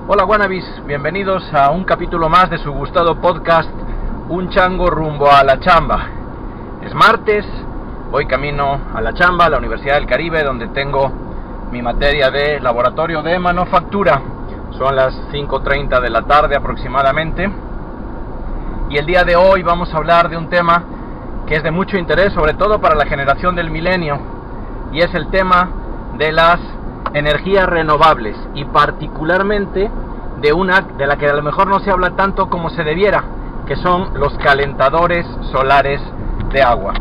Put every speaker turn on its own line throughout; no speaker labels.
Hola wannabes, bienvenidos a un capítulo más de su gustado podcast Un chango rumbo a la chamba. Es martes, voy camino a la chamba, a la Universidad del Caribe, donde tengo mi materia de laboratorio de manufactura. Son las 5:30 de la tarde aproximadamente. Y el día de hoy vamos a hablar de un tema que es de mucho interés, sobre todo para la generación del milenio, y es el tema de las energías renovables, y particularmente de una de la que a lo mejor no se habla tanto como se debiera, que son los calentadores solares de agua.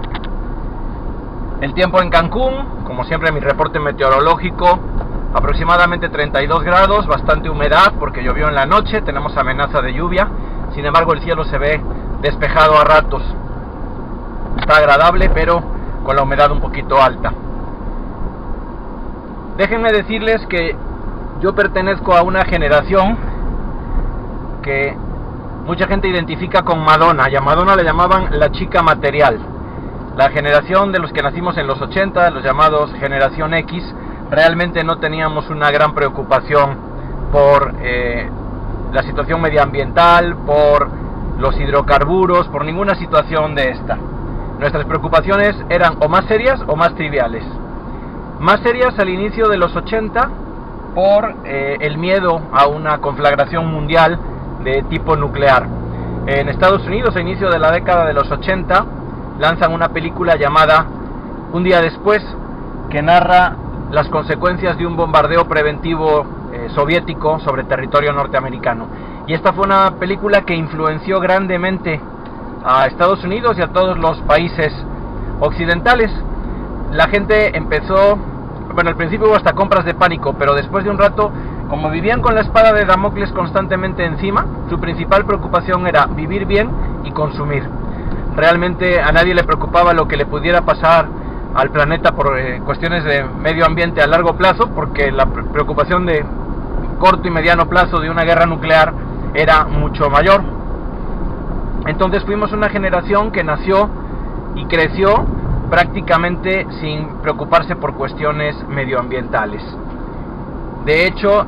El tiempo en Cancún, como siempre mi reporte meteorológico, aproximadamente 32 grados, bastante humedad porque llovió en la noche, tenemos amenaza de lluvia, sin embargo el cielo se ve despejado a ratos. Está agradable, pero con la humedad un poquito alta. Déjenme decirles que yo pertenezco a una generación que mucha gente identifica con Madonna, y a Madonna le llamaban la chica material. La generación de los que nacimos en los 80, los llamados generación X, realmente no teníamos una gran preocupación por la situación medioambiental, por los hidrocarburos, por ninguna situación de esta. Nuestras preocupaciones eran o más serias o más triviales. Más serias al inicio de los 80 por el miedo a una conflagración mundial de tipo nuclear. En Estados Unidos, a inicio de la década de los 80, lanzan una película llamada Un día después, que narra las consecuencias de un bombardeo preventivo soviético sobre territorio norteamericano. Y esta fue una película que influenció grandemente a Estados Unidos y a todos los países occidentales. La gente empezó, bueno, al principio hubo hasta compras de pánico, pero después de un rato, como vivían con la espada de Damocles constantemente encima, su principal preocupación era vivir bien y consumir. Realmente a nadie le preocupaba lo que le pudiera pasar al planeta por cuestiones de medio ambiente a largo plazo, porque la preocupación de corto y mediano plazo de una guerra nuclear era mucho mayor. Entonces fuimos una generación que nació y creció prácticamente sin preocuparse por cuestiones medioambientales. De hecho,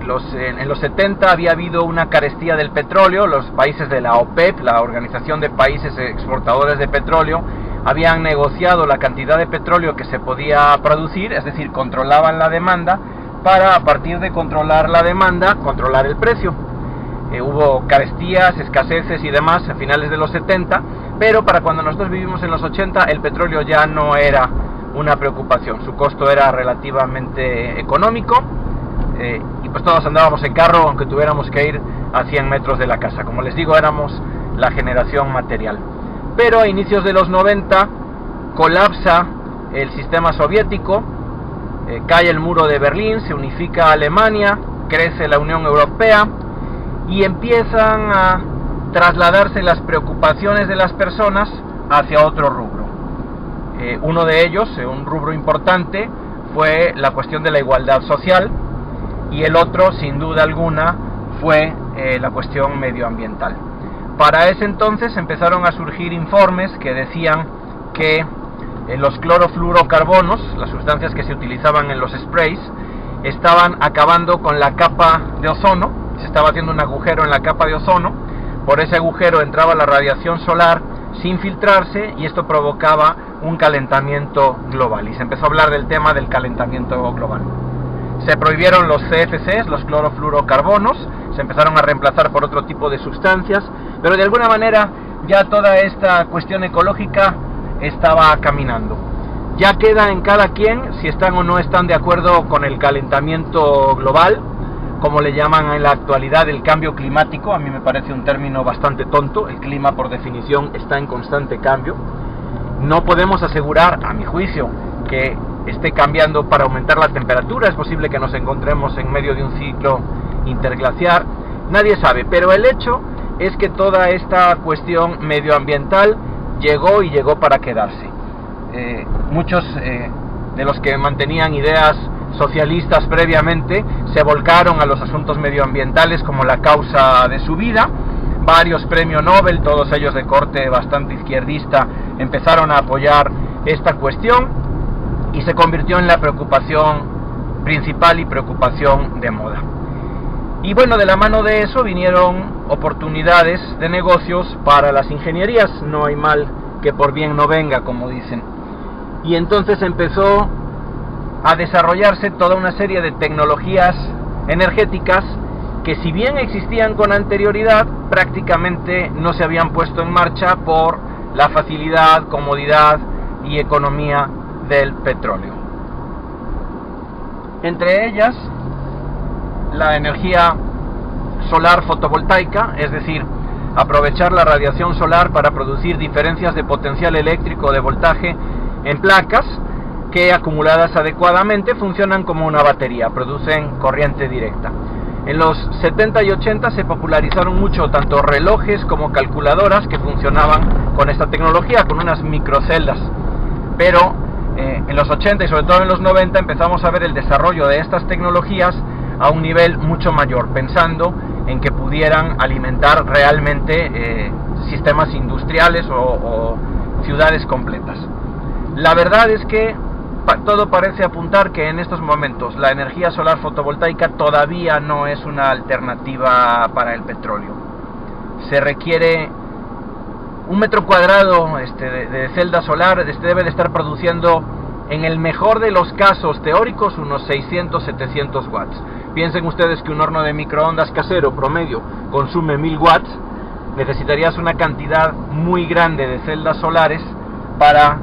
en los 70 había habido una carestía del petróleo. Los países de la OPEP, la Organización de Países Exportadores de Petróleo, habían negociado la cantidad de petróleo que se podía producir, es decir, controlaban la demanda para, a partir de controlar la demanda, controlar el precio. Hubo carestías, escaseces y demás a finales de los 70, pero para cuando nosotros vivimos en los 80 el petróleo ya no era una preocupación, su costo era relativamente económico, y pues todos andábamos en carro aunque tuviéramos que ir a 100 metros de la casa. Como les digo, éramos la generación material. Pero a inicios de los 90 colapsa el sistema soviético, cae el muro de Berlín, se unifica Alemania, crece la Unión Europea y empiezan a trasladarse las preocupaciones de las personas hacia otro rubro. Uno de ellos, un rubro importante, fue la cuestión de la igualdad social, y el otro, sin duda alguna, fue la cuestión medioambiental. Para ese entonces empezaron a surgir informes que decían que los clorofluorocarbonos, las sustancias que se utilizaban en los sprays, estaban acabando con la capa de ozono. Se estaba haciendo un agujero en la capa de ozono, por ese agujero entraba la radiación solar sin filtrarse y esto provocaba un calentamiento global, y se empezó a hablar del tema del calentamiento global. Se prohibieron los CFCs, los clorofluorocarbonos, se empezaron a reemplazar por otro tipo de sustancias, pero de alguna manera ya toda esta cuestión ecológica estaba caminando. Ya queda en cada quien si están o no están de acuerdo con el calentamiento global, como le llaman en la actualidad el cambio climático. A mí me parece un término bastante tonto. El clima, por definición, está en constante cambio. No podemos asegurar, a mi juicio, que esté cambiando para aumentar la temperatura. Es posible que nos encontremos en medio de un ciclo interglaciar, nadie sabe, pero el hecho es que toda esta cuestión medioambiental llegó para quedarse. Muchos de los que mantenían ideas socialistas previamente se volcaron a los asuntos medioambientales como la causa de su vida. Varios premios Nobel, todos ellos de corte bastante izquierdista, empezaron a apoyar esta cuestión y se convirtió en la preocupación principal y preocupación de moda. Y bueno, de la mano de eso vinieron oportunidades de negocios para las ingenierías. No hay mal que por bien no venga, como dicen. Y entonces empezó a desarrollarse toda una serie de tecnologías energéticas que, si bien existían con anterioridad, prácticamente no se habían puesto en marcha por la facilidad, comodidad y economía del petróleo. Entre ellas, la energía solar fotovoltaica, es decir, aprovechar la radiación solar para producir diferencias de potencial eléctrico de voltaje en placas que, acumuladas adecuadamente, funcionan como una batería, producen corriente directa. En los 70 y 80 se popularizaron mucho tanto relojes como calculadoras que funcionaban con esta tecnología, con unas microceldas. Pero en los 80 y sobre todo en los 90 empezamos a ver el desarrollo de estas tecnologías a un nivel mucho mayor, pensando en que pudieran alimentar realmente sistemas industriales o ciudades completas. La verdad es que todo parece apuntar que en estos momentos la energía solar fotovoltaica todavía no es una alternativa para el petróleo. Se requiere un metro cuadrado de celda solar, debe de estar produciendo, en el mejor de los casos teóricos, unos 600-700 watts. Piensen ustedes que un horno de microondas casero promedio consume 1000 watts. Necesitarías una cantidad muy grande de celdas solares para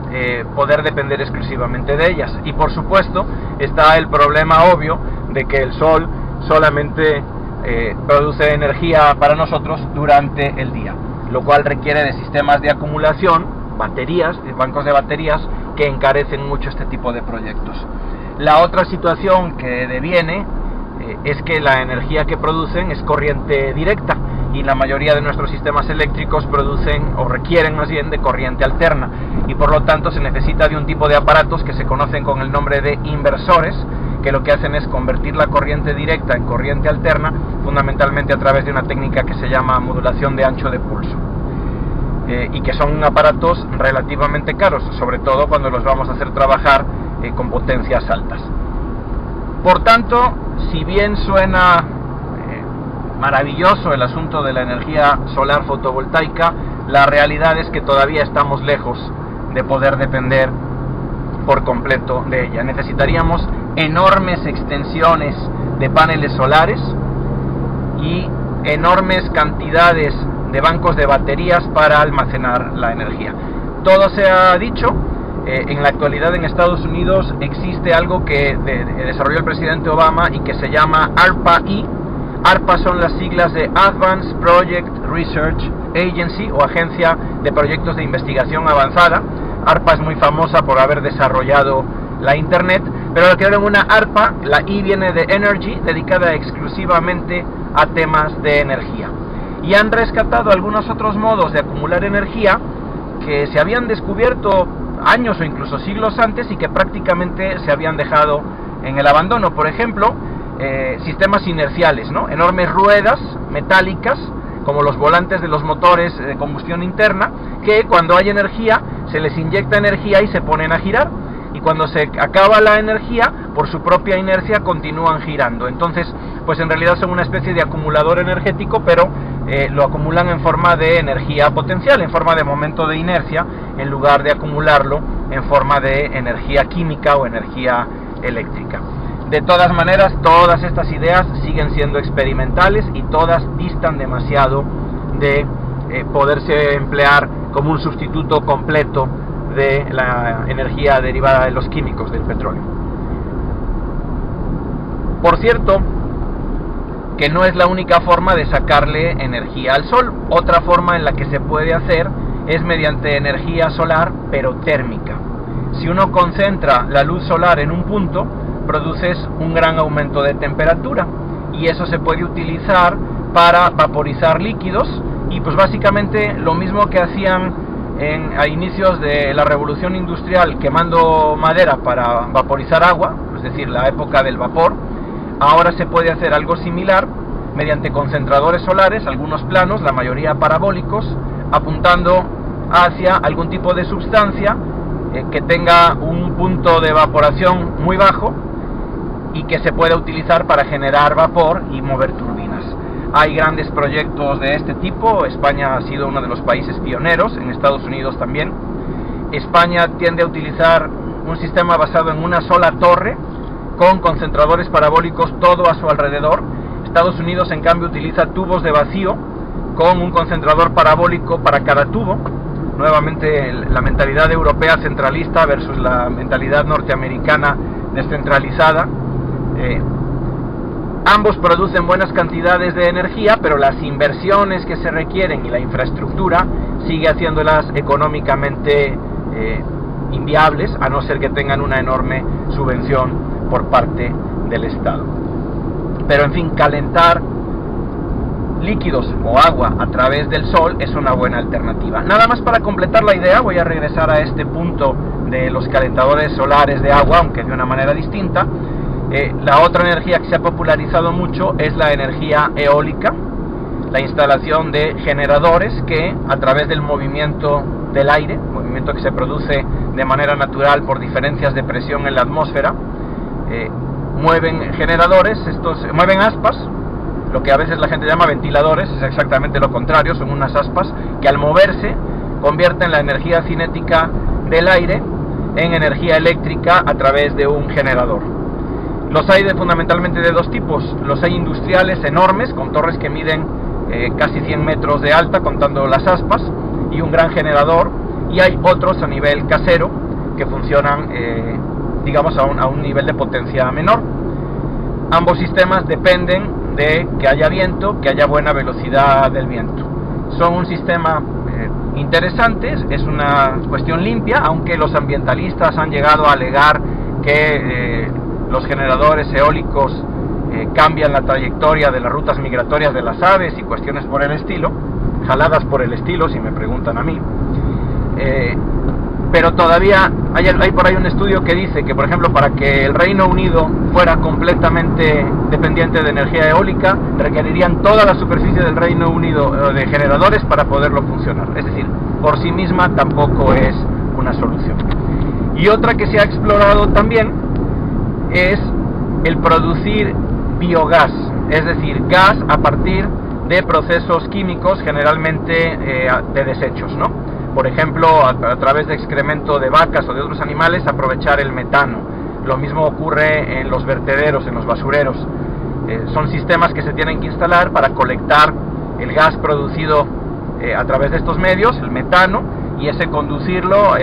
poder depender exclusivamente de ellas. Y por supuesto está el problema obvio de que el sol solamente produce energía para nosotros durante el día, lo cual requiere de sistemas de acumulación, baterías, bancos de baterías, que encarecen mucho este tipo de proyectos. La otra situación que deviene es que la energía que producen es corriente directa, y la mayoría de nuestros sistemas eléctricos producen o requieren más bien de corriente alterna, y por lo tanto se necesita de un tipo de aparatos que se conocen con el nombre de inversores, que lo que hacen es convertir la corriente directa en corriente alterna, fundamentalmente a través de una técnica que se llama modulación de ancho de pulso, y que son aparatos relativamente caros, sobre todo cuando los vamos a hacer trabajar con potencias altas. Por tanto, si bien suena maravilloso el asunto de la energía solar fotovoltaica, la realidad es que todavía estamos lejos de poder depender por completo de ella. Necesitaríamos enormes extensiones de paneles solares y enormes cantidades de bancos de baterías para almacenar la energía. Todo se ha dicho. En la actualidad en Estados Unidos existe algo que desarrolló el presidente Obama y que se llama ARPA-E. ARPA son las siglas de Advanced Project Research Agency, o Agencia de Proyectos de Investigación Avanzada. ARPA es muy famosa por haber desarrollado la Internet, pero crearon una ARPA, la I viene de Energy, dedicada exclusivamente a temas de energía. Y han rescatado algunos otros modos de acumular energía que se habían descubierto años o incluso siglos antes y que prácticamente se habían dejado en el abandono. Por ejemplo, sistemas inerciales, ¿no? Enormes ruedas metálicas, como los volantes de los motores de combustión interna, que cuando hay energía se les inyecta energía y se ponen a girar, y cuando se acaba la energía, por su propia inercia continúan girando. Entonces, pues en realidad son una especie de acumulador energético, pero lo acumulan en forma de energía potencial, en forma de momento de inercia, en lugar de acumularlo en forma de energía química o energía eléctrica. De todas maneras, todas estas ideas siguen siendo experimentales y todas distan demasiado de poderse emplear como un sustituto completo de la energía derivada de los químicos del petróleo. Por cierto, que no es la única forma de sacarle energía al sol. Otra forma en la que se puede hacer es mediante energía solar, pero térmica. Si uno concentra la luz solar en un punto, produces un gran aumento de temperatura, y eso se puede utilizar para vaporizar líquidos, y pues básicamente lo mismo que hacían a inicios de la revolución industrial quemando madera para vaporizar agua, es decir, la época del vapor. Ahora se puede hacer algo similar mediante concentradores solares, algunos planos, la mayoría parabólicos, apuntando hacia algún tipo de sustancia que tenga un punto de evaporación muy bajo y que se pueda utilizar para generar vapor y mover turbinas. Hay grandes proyectos de este tipo. España ha sido uno de los países pioneros, en Estados Unidos también. España tiende a utilizar un sistema basado en una sola torre con concentradores parabólicos todo a su alrededor. Estados Unidos, en cambio, utiliza tubos de vacío con un concentrador parabólico para cada tubo. Nuevamente la mentalidad europea centralista versus la mentalidad norteamericana descentralizada. Ambos producen buenas cantidades de energía, pero las inversiones que se requieren y la infraestructura sigue haciéndolas económicamente inviables, a no ser que tengan una enorme subvención por parte del Estado. Pero en fin, calentar líquidos o agua a través del sol es una buena alternativa. Nada más para completar la idea, voy a regresar a este punto de los calentadores solares de agua, aunque de una manera distinta. La otra energía que se ha popularizado mucho es la energía eólica, la instalación de generadores que, a través del movimiento del aire, movimiento que se produce de manera natural por diferencias de presión en la atmósfera, mueven generadores, mueven aspas. Lo que a veces la gente llama ventiladores es exactamente lo contrario, son unas aspas que al moverse convierten la energía cinética del aire en energía eléctrica a través de un generador. Los hay fundamentalmente de dos tipos. Los hay industriales enormes, con torres que miden casi 100 metros de alta, contando las aspas, y un gran generador. Y hay otros a nivel casero que funcionan, digamos, a un nivel de potencia menor. Ambos sistemas dependen de que haya viento, que haya buena velocidad del viento. Son un sistema interesante, es una cuestión limpia, aunque los ambientalistas han llegado a alegar que los generadores eólicos cambian la trayectoria de las rutas migratorias de las aves y cuestiones por el estilo, jaladas por el estilo, si me preguntan a mí. Pero todavía hay por ahí un estudio que dice que, por ejemplo, para que el Reino Unido fuera completamente dependiente de energía eólica, requerirían toda la superficie del Reino Unido de generadores para poderlo funcionar. Es decir, por sí misma tampoco es una solución. Y otra que se ha explorado también es el producir biogás, es decir, gas a partir de procesos químicos, generalmente de desechos, ¿no? Por ejemplo, a través de excremento de vacas o de otros animales, aprovechar el metano. Lo mismo ocurre en los vertederos, en los basureros. Son sistemas que se tienen que instalar para colectar el gas producido a través de estos medios, el metano, y ese conducirlo,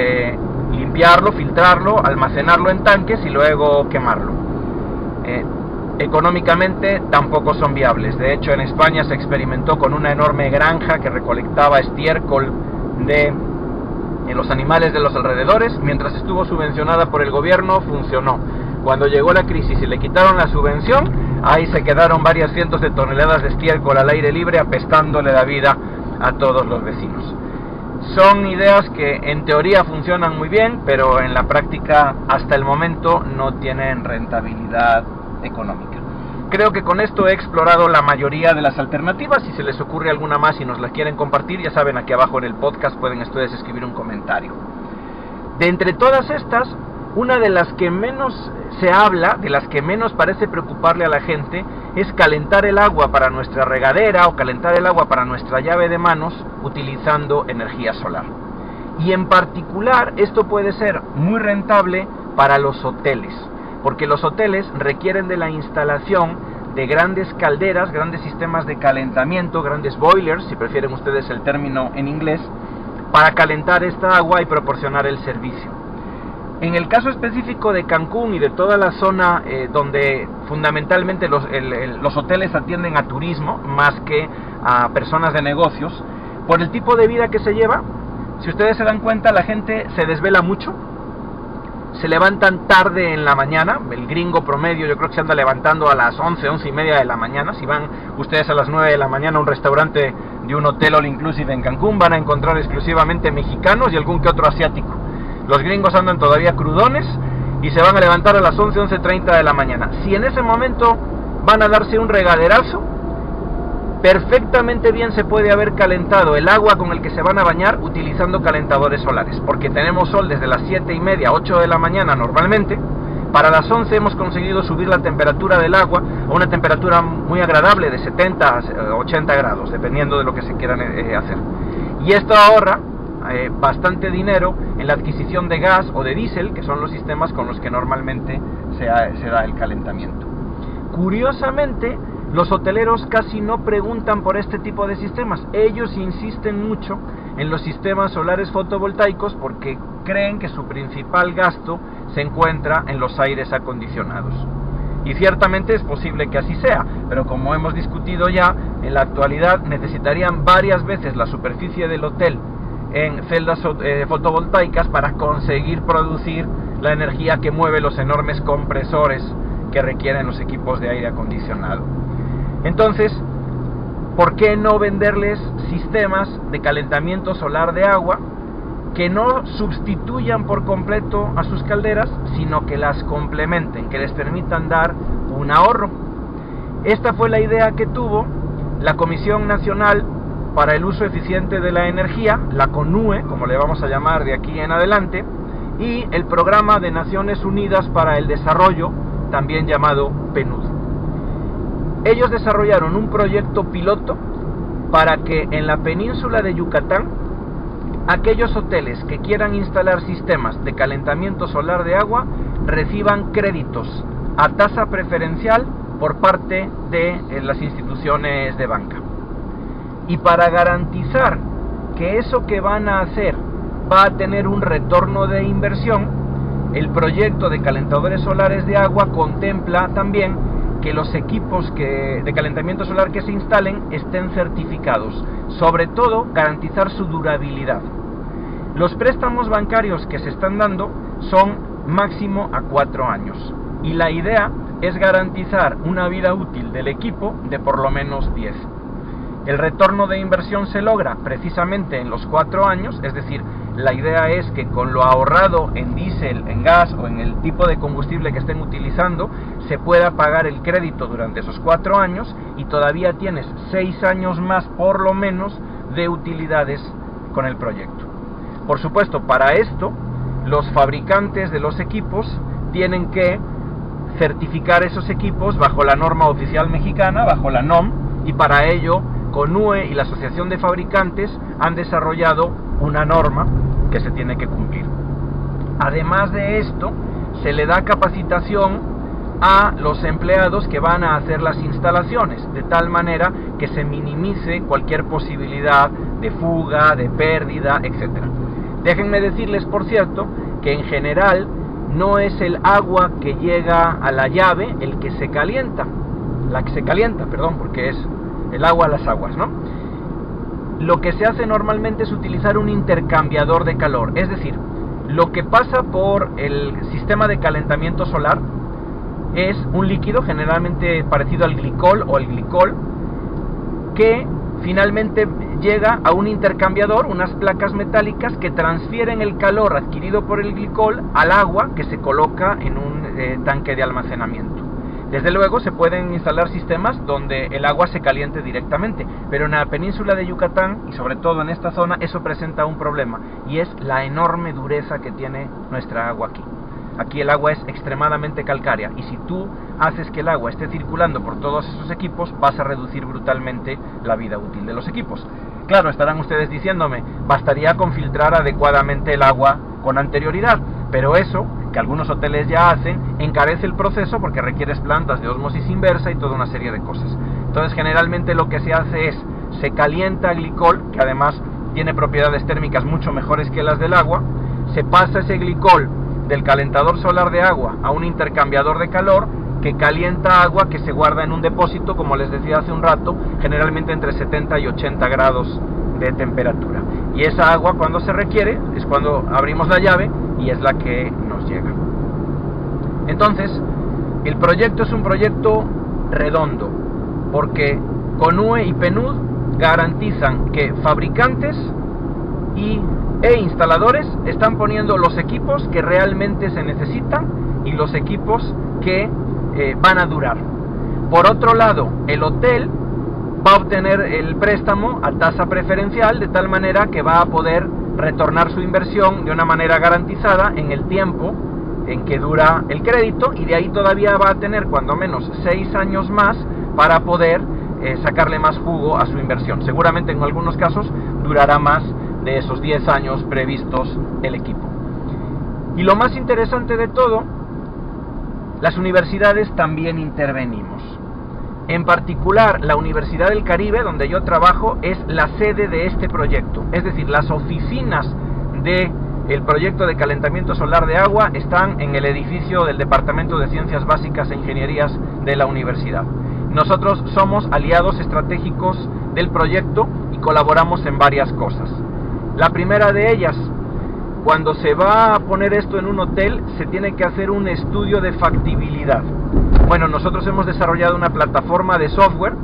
limpiarlo, filtrarlo, almacenarlo en tanques y luego quemarlo. Económicamente tampoco son viables. De hecho, en España se experimentó con una enorme granja que recolectaba estiércol de los animales de los alrededores. Mientras estuvo subvencionada por el gobierno, funcionó. Cuando llegó la crisis y le quitaron la subvención, ahí se quedaron varias cientos de toneladas de estiércol al aire libre, apestándole la vida a todos los vecinos. Son ideas que en teoría funcionan muy bien, pero en la práctica hasta el momento no tienen rentabilidad económica. Creo que con esto he explorado la mayoría de las alternativas. Si se les ocurre alguna más y nos la quieren compartir, ya saben, aquí abajo en el podcast pueden ustedes escribir un comentario. De entre todas estas, una de las que menos se habla, de las que menos parece preocuparle a la gente, es calentar el agua para nuestra regadera o calentar el agua para nuestra llave de manos utilizando energía solar. Y en particular esto puede ser muy rentable para los hoteles, porque los hoteles requieren de la instalación de grandes calderas, grandes sistemas de calentamiento, grandes boilers, si prefieren ustedes el término en inglés, para calentar esta agua y proporcionar el servicio. En el caso específico de Cancún y de toda la zona donde fundamentalmente los hoteles atienden a turismo más que a personas de negocios, por el tipo de vida que se lleva, si ustedes se dan cuenta, la gente se desvela mucho, se levantan tarde en la mañana. El gringo promedio yo creo que se anda levantando a las 11, 11 y media de la mañana. Si van ustedes a las 9 de la mañana a un restaurante de un hotel all inclusive en Cancún, van a encontrar exclusivamente mexicanos y algún que otro asiático. Los gringos andan todavía crudones y se van a levantar a las 11, 11:30 de la mañana. Si en ese momento van a darse un regaderazo, perfectamente bien se puede haber calentado el agua con el que se van a bañar utilizando calentadores solares, porque tenemos sol desde las 7:30, 8 de la mañana normalmente, Para las 11 hemos conseguido subir la temperatura del agua a una temperatura muy agradable de 70 a 80 grados, dependiendo de lo que se quieran hacer. Y esto ahorra bastante dinero en la adquisición de gas o de diésel, que son los sistemas con los que normalmente se da el calentamiento. Curiosamente, los hoteleros casi no preguntan por este tipo de sistemas. Ellos insisten mucho en los sistemas solares fotovoltaicos porque creen que su principal gasto se encuentra en los aires acondicionados. Y ciertamente es posible que así sea, pero como hemos discutido ya, en la actualidad necesitarían varias veces la superficie del hotel en celdas fotovoltaicas para conseguir producir la energía que mueve los enormes compresores que requieren los equipos de aire acondicionado. Entonces, ¿por qué no venderles sistemas de calentamiento solar de agua que no sustituyan por completo a sus calderas, sino que las complementen, que les permitan dar un ahorro? Esta fue la idea que tuvo la Comisión Nacional para el Uso Eficiente de la Energía, la CONUE, como le vamos a llamar de aquí en adelante, y el Programa de Naciones Unidas para el Desarrollo, también llamado PNUD. Ellos desarrollaron un proyecto piloto para que en la península de Yucatán aquellos hoteles que quieran instalar sistemas de calentamiento solar de agua reciban créditos a tasa preferencial por parte de las instituciones de banca. Y para garantizar que eso que van a hacer va a tener un retorno de inversión, el proyecto de calentadores solares de agua contempla también que los equipos de calentamiento solar que se instalen estén certificados, sobre todo garantizar su durabilidad. Los préstamos bancarios que se están dando son máximo a 4 años y la idea es garantizar una vida útil del equipo de por lo menos 10. El retorno de inversión se logra precisamente en los 4 años, es decir, la idea es que con lo ahorrado en diésel, en gas o en el tipo de combustible que estén utilizando, se pueda pagar el crédito durante esos 4 años y todavía tienes 6 años más por lo menos de utilidades con el proyecto. Por supuesto, para esto, los fabricantes de los equipos tienen que certificar esos equipos bajo la norma oficial mexicana, bajo la NOM, y para ello CONUE y la Asociación de Fabricantes han desarrollado una norma que se tiene que cumplir. Además de esto, se le da capacitación a los empleados que van a hacer las instalaciones, de tal manera que se minimice cualquier posibilidad de fuga, de pérdida, etc. Déjenme decirles, por cierto, que en general no es el agua que llega a la llave el que se calienta, porque es el agua a las aguas, ¿no? Lo que se hace normalmente es utilizar un intercambiador de calor, es decir, lo que pasa por el sistema de calentamiento solar es un líquido generalmente parecido al glicol o al glicol que finalmente llega a un intercambiador, unas placas metálicas que transfieren el calor adquirido por el glicol al agua que se coloca en un tanque de almacenamiento. Desde luego se pueden instalar sistemas donde el agua se caliente directamente, pero en la península de Yucatán y sobre todo en esta zona eso presenta un problema y es la enorme dureza que tiene nuestra agua aquí. Aquí el agua es extremadamente calcárea y si tú haces que el agua esté circulando por todos esos equipos vas a reducir brutalmente la vida útil de los equipos. Claro, estarán ustedes diciéndome, bastaría con filtrar adecuadamente el agua con anterioridad, pero eso, que algunos hoteles ya hacen, encarece el proceso porque requieres plantas de ósmosis inversa y toda una serie de cosas. Entonces generalmente lo que se hace es, se calienta glicol, que además tiene propiedades térmicas mucho mejores que las del agua, se pasa ese glicol del calentador solar de agua a un intercambiador de calor que calienta agua que se guarda en un depósito, como les decía hace un rato, generalmente entre 70 y 80 grados de temperatura. Y esa agua cuando se requiere es cuando abrimos la llave y es la que nos llega. Entonces, el proyecto es un proyecto redondo, porque CONUE y PNUD garantizan que fabricantes e instaladores están poniendo los equipos que realmente se necesitan y los equipos que van a durar. Por otro lado, el hotel va a obtener el préstamo a tasa preferencial de tal manera que va a poder retornar su inversión de una manera garantizada en el tiempo en que dura el crédito, y de ahí todavía va a tener cuando menos 6 años más para poder sacarle más jugo a su inversión. Seguramente en algunos casos durará más de esos 10 años previstos el equipo. Y lo más interesante de todo, las universidades también intervenimos. En particular, la Universidad del Caribe, donde yo trabajo, es la sede de este proyecto. Es decir, las oficinas del proyecto de calentamiento solar de agua están en el edificio del Departamento de Ciencias Básicas e Ingenierías de la universidad. Nosotros somos aliados estratégicos del proyecto y colaboramos en varias cosas. La primera de ellas, cuando se va a poner esto en un hotel, se tiene que hacer un estudio de factibilidad. Bueno, nosotros hemos desarrollado una plataforma de software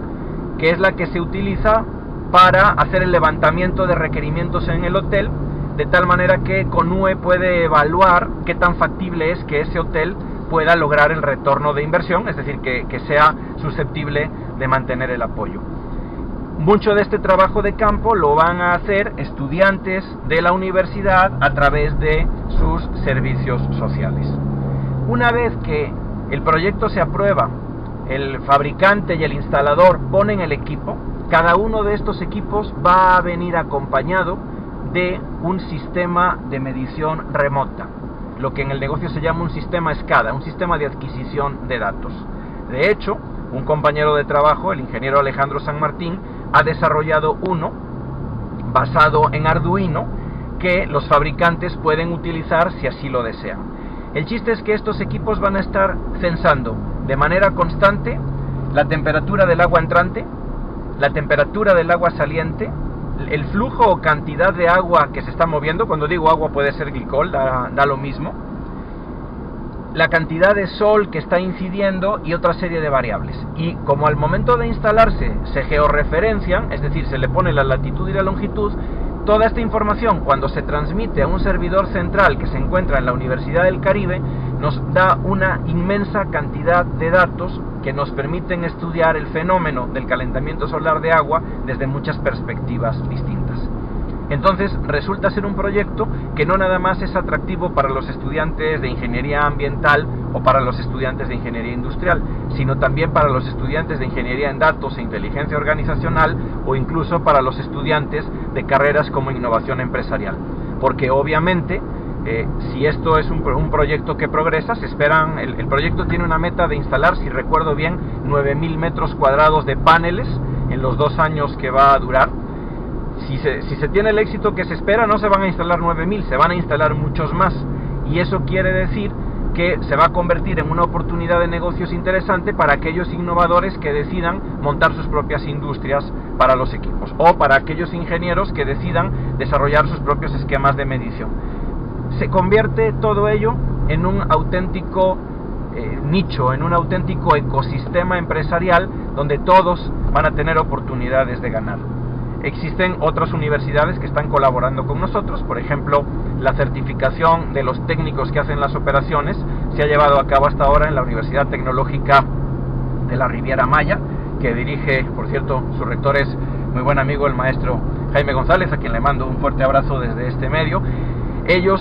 que es la que se utiliza para hacer el levantamiento de requerimientos en el hotel, de tal manera que Conue puede evaluar qué tan factible es que ese hotel pueda lograr el retorno de inversión, es decir, que sea susceptible de mantener el apoyo. Mucho de este trabajo de campo lo van a hacer estudiantes de la universidad a través de sus servicios sociales. Una vez que el proyecto se aprueba, el fabricante y el instalador ponen el equipo, cada uno de estos equipos va a venir acompañado de un sistema de medición remota, lo que en el negocio se llama un sistema SCADA, un sistema de adquisición de datos. De hecho, un compañero de trabajo, el ingeniero Alejandro San Martín, ha desarrollado uno basado en Arduino que los fabricantes pueden utilizar si así lo desean. El chiste es que estos equipos van a estar censando de manera constante la temperatura del agua entrante, la temperatura del agua saliente, el flujo o cantidad de agua que se está moviendo. Cuando digo agua puede ser glicol, da lo mismo, la cantidad de sol que está incidiendo y otra serie de variables. Y como al momento de instalarse se georreferencian, es decir, se le pone la latitud y la longitud, toda esta información, cuando se transmite a un servidor central que se encuentra en la Universidad del Caribe, nos da una inmensa cantidad de datos que nos permiten estudiar el fenómeno del calentamiento solar de agua desde muchas perspectivas distintas. Entonces resulta ser un proyecto que no nada más es atractivo para los estudiantes de ingeniería ambiental o para los estudiantes de ingeniería industrial, sino también para los estudiantes de ingeniería en datos e inteligencia organizacional, o incluso para los estudiantes de carreras como innovación empresarial. Porque obviamente, si esto es un proyecto que progresa, se esperan, el proyecto tiene una meta de instalar, si recuerdo bien, 9.000 metros cuadrados de paneles en los 2 años que va a durar. Si se tiene el éxito que se espera, no se van a instalar 9.000, se van a instalar muchos más, y eso quiere decir que se va a convertir en una oportunidad de negocios interesante para aquellos innovadores que decidan montar sus propias industrias para los equipos, o para aquellos ingenieros que decidan desarrollar sus propios esquemas de medición. Se convierte todo ello en un auténtico nicho, en un auténtico ecosistema empresarial donde todos van a tener oportunidades de ganar. Existen otras universidades que están colaborando con nosotros. Por ejemplo, la certificación de los técnicos que hacen las operaciones se ha llevado a cabo hasta ahora en la Universidad Tecnológica de la Riviera Maya, que dirige, por cierto, su rector es muy buen amigo, el maestro Jaime González, a quien le mando un fuerte abrazo desde este medio. Ellos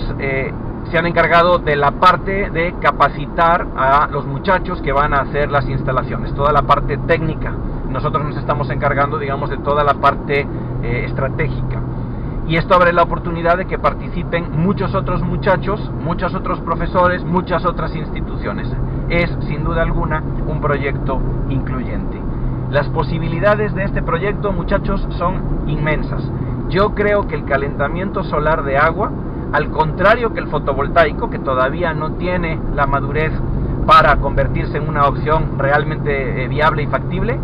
se han encargado de la parte de capacitar a los muchachos que van a hacer las instalaciones, toda la parte técnica. Nosotros nos estamos encargando, digamos, de toda la parte estratégica. Y esto abre la oportunidad de que participen muchos otros muchachos, muchos otros profesores, muchas otras instituciones. Es, sin duda alguna, un proyecto incluyente. Las posibilidades de este proyecto, muchachos, son inmensas. Yo creo que el calentamiento solar de agua, al contrario que el fotovoltaico, que todavía no tiene la madurez para convertirse en una opción realmente viable y factible,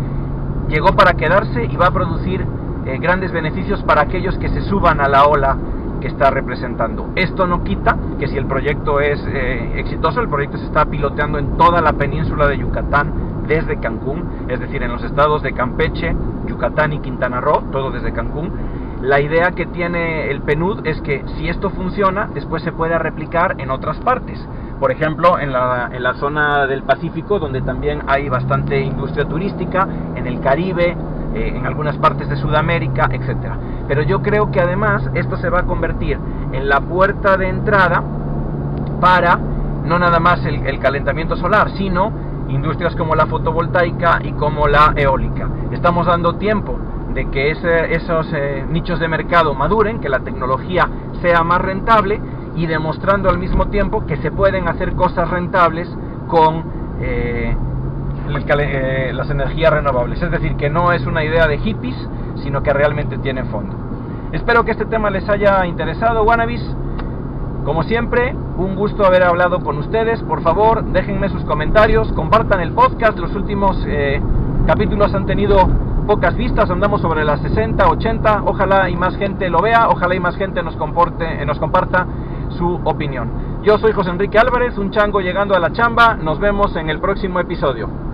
llegó para quedarse y va a producir grandes beneficios para aquellos que se suban a la ola que está representando. Esto no quita que si el proyecto es exitoso, el proyecto se está piloteando en toda la península de Yucatán desde Cancún, es decir, en los estados de Campeche, Yucatán y Quintana Roo, todo desde Cancún. La idea que tiene el PNUD es que si esto funciona, después se pueda replicar en otras partes. Por ejemplo, en la zona del Pacífico, donde también hay bastante industria turística, en el Caribe, en algunas partes de Sudamérica, etc. Pero yo creo que además esto se va a convertir en la puerta de entrada para no nada más el calentamiento solar, sino industrias como la fotovoltaica y como la eólica. Estamos dando tiempo de que esos nichos de mercado maduren, que la tecnología sea más rentable, y demostrando al mismo tiempo que se pueden hacer cosas rentables con las energías renovables. Es decir, que no es una idea de hippies, sino que realmente tiene fondo. Espero que este tema les haya interesado, wannabes. Como siempre, un gusto haber hablado con ustedes. Por favor, déjenme sus comentarios, compartan el podcast. Los últimos capítulos han tenido pocas vistas, andamos sobre las 60, 80. Ojalá y más gente lo vea, ojalá y más gente nos comparta su opinión. Yo soy José Enrique Álvarez, un chango llegando a la chamba. Nos vemos en el próximo episodio.